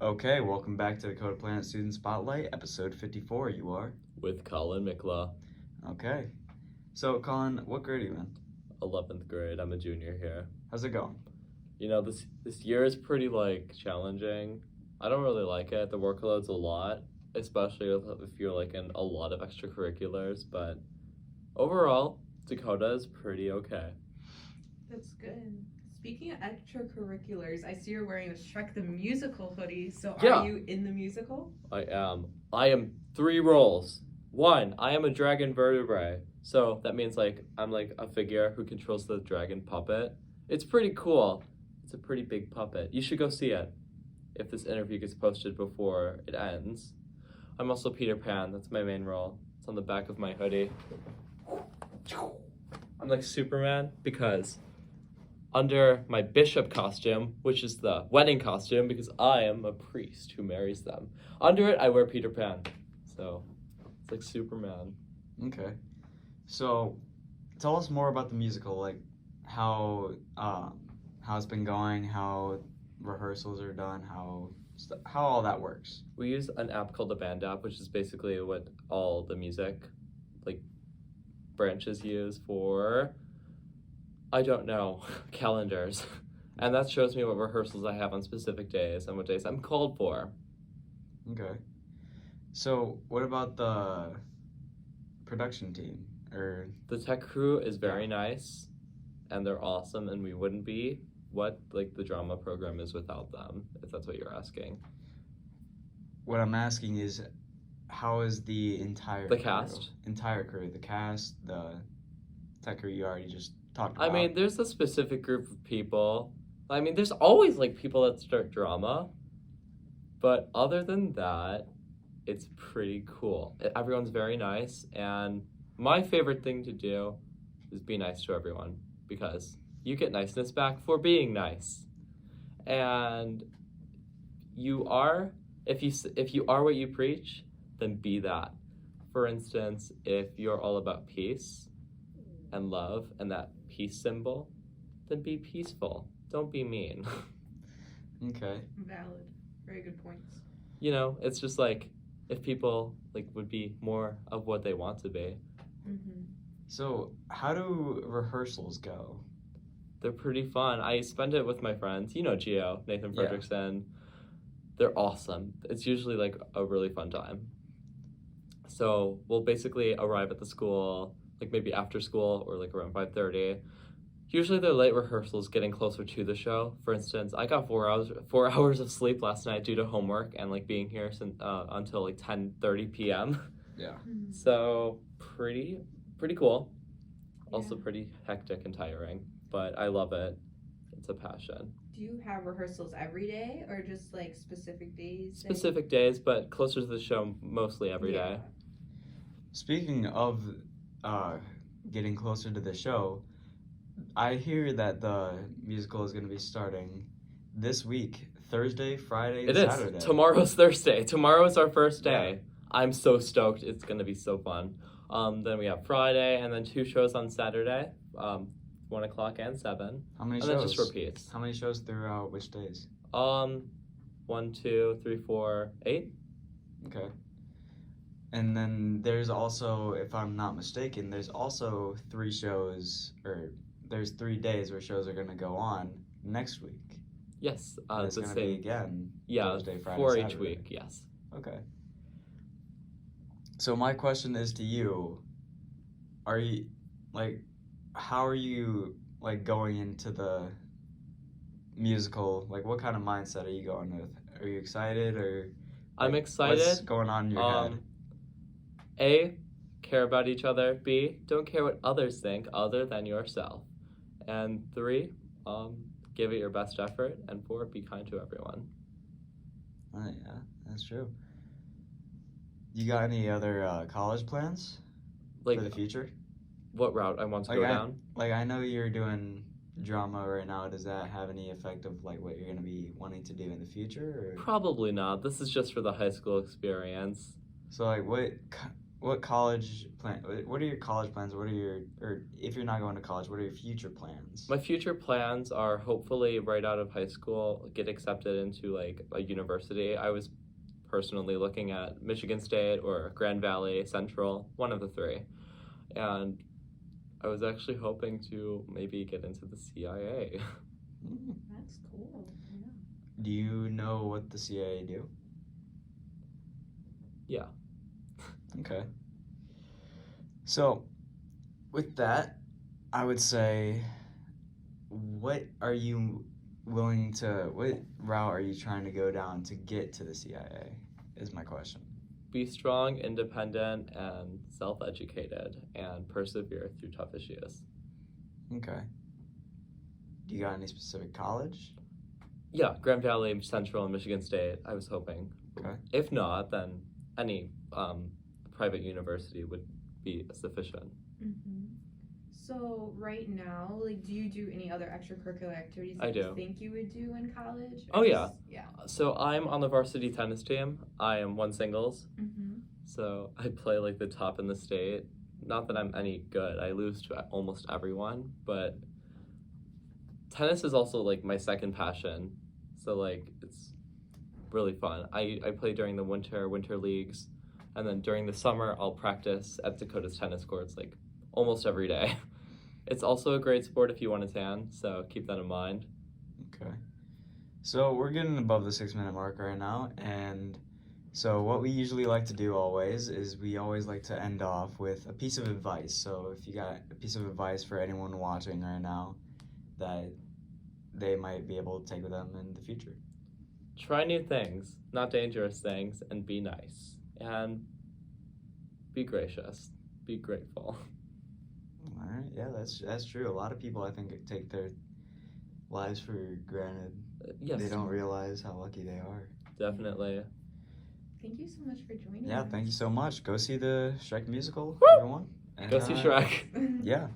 Okay, welcome back to Dakota Planet Student Spotlight, episode 54. You are? With Colin Mikla, Okay. So, Colin, what grade are you in? 11th grade. I'm a junior here. How's it going? You know, this year is pretty challenging. I don't really like it. The workload's a lot, especially if you're in a lot of extracurriculars, but overall, Dakota is pretty okay. That's good. Speaking of extracurriculars, I see you're wearing a Shrek the Musical hoodie. So Yeah. are you in the musical? I am. I am 3 roles. 1, I am a dragon vertebrae. So that means I'm a figure who controls the dragon puppet. It's pretty cool. It's a pretty big puppet. You should go see it if this interview gets posted before it ends. I'm also Peter Pan. That's my main role. It's on the back of my hoodie. I'm like Superman because under my bishop costume, which is the wedding costume because I am a priest who marries them, under it I wear Peter Pan. So it's like Superman. Okay. So, tell us more about the musical, like how it's been going, how rehearsals are done, how all that works. We use an app called the Band app, which is basically what all the music branches use for, I don't know, calendars. And that shows me what rehearsals I have on specific days and what days I'm called for. Okay. So, what about the production team? Or The tech crew is very nice, and they're awesome, and we wouldn't be what the drama program is without them, if that's what you're asking. what I'm asking is, how is the entire The crew? cast? Entire crew, the cast, the tech crew you already just talked about. I mean, there's a specific group of people. I mean, there's always people that start drama, but other than that, it's pretty cool. Everyone's very nice, and my favorite thing to do is be nice to everyone because you get niceness back for being nice. And you are, if you are what you preach, then be that. For instance, if you're all about peace and love and that peace symbol, then be peaceful. Don't be mean. Okay. Valid. Very good points. You know, it's just if people would be more of what they want to be. Mm-hmm. So, how do rehearsals go? They're pretty fun. I spend it with my friends. You know Gio, Nathan Yeah. Fredrickson. They're awesome. It's usually a really fun time. So we'll basically arrive at the school maybe after school or around 5:30. Usually they're late rehearsals getting closer to the show. For instance, I got 4 hours of sleep last night due to homework and being here until 10:30 p.m. Yeah. Mm-hmm. So pretty cool. Also Yeah. pretty hectic and tiring, but I love it. It's a passion. Do you have rehearsals every day or just specific days? Specific days, but closer to the show mostly every day. Speaking of getting closer to the show, I hear that the musical is going to be starting this week, Thursday, Friday, and It is. Saturday. Tomorrow's Thursday. Tomorrow is our first day. Yeah. I'm so stoked. It's going to be so fun. Then we have Friday, and then 2 shows on Saturday, 1 o'clock and 7. How many And shows? then just repeats. How many shows throughout which days? 1, 2, 3, 4, 8. Okay. And then there's also, if I'm not mistaken, there's also 3 shows, or there's 3 days where shows are going to go on next week. Yes. And it's the going to same. be again Yeah, Thursday, Friday, 4 Saturday. each week. Yes. Okay. So my question is to you, are you, how are you, going into the musical? What kind of mindset are you going with? Are you excited, or I'm excited. what's going on in your head? A, care about each other. B, don't care what others think other than yourself. And 3, give it your best effort. And 4, be kind to everyone. Oh, yeah, that's true. You got any other college plans for the future? What route I want to go down? I know you're doing drama right now. Does that have any effect of what you're going to be wanting to do in the future? Or? Probably not. This is just for the high school experience. So what college plan? What are your college plans? What are your, or if you're not going to college, what are your future plans? My future plans are hopefully right out of high school get accepted into like a university. I was personally looking at Michigan State or Grand Valley Central, one of the three, and I was actually hoping to maybe get into the CIA. That's cool. Yeah. Do you know what the CIA do? Yeah. Okay. So, with that, I would say, what are you willing to, what route are you trying to go down to get to the CIA, is my question. Be strong, independent, and self-educated, and persevere through tough issues. Okay. Do you got any specific college? Yeah, Grand Valley Central and Michigan State, I was hoping. Okay. If not, then any private university would be sufficient. Mm-hmm. So right now, like, do you do any other extracurricular activities I that you do. think you would do in college? Oh, yeah. Yeah. So I'm on the varsity tennis team. I am one singles. Mm-hmm. So I play like the top in the state. Not that I'm any good. I lose to almost everyone, but tennis is also like my second passion. So like it's really fun. I play during the winter leagues, and then during the summer I'll practice at Dakota's tennis courts like almost every day. It's also a great sport if you want to tan, so keep that in mind. Okay. So we're getting above the 6-minute mark right now, and so what we usually like to do always is we always like to end off with a piece of advice. So if you got a piece of advice for anyone watching right now that they might be able to take with them in the future. Try new things, not dangerous things, and be nice. And be gracious. Be grateful. All right, yeah, that's true. A lot of people, I think, take their lives for granted. Yes. They don't realize how lucky they are. Definitely. Thank you so much for joining Yeah, us. thank you so much. Go see the Shrek musical, Woo! everyone. And, Go see Shrek. Yeah.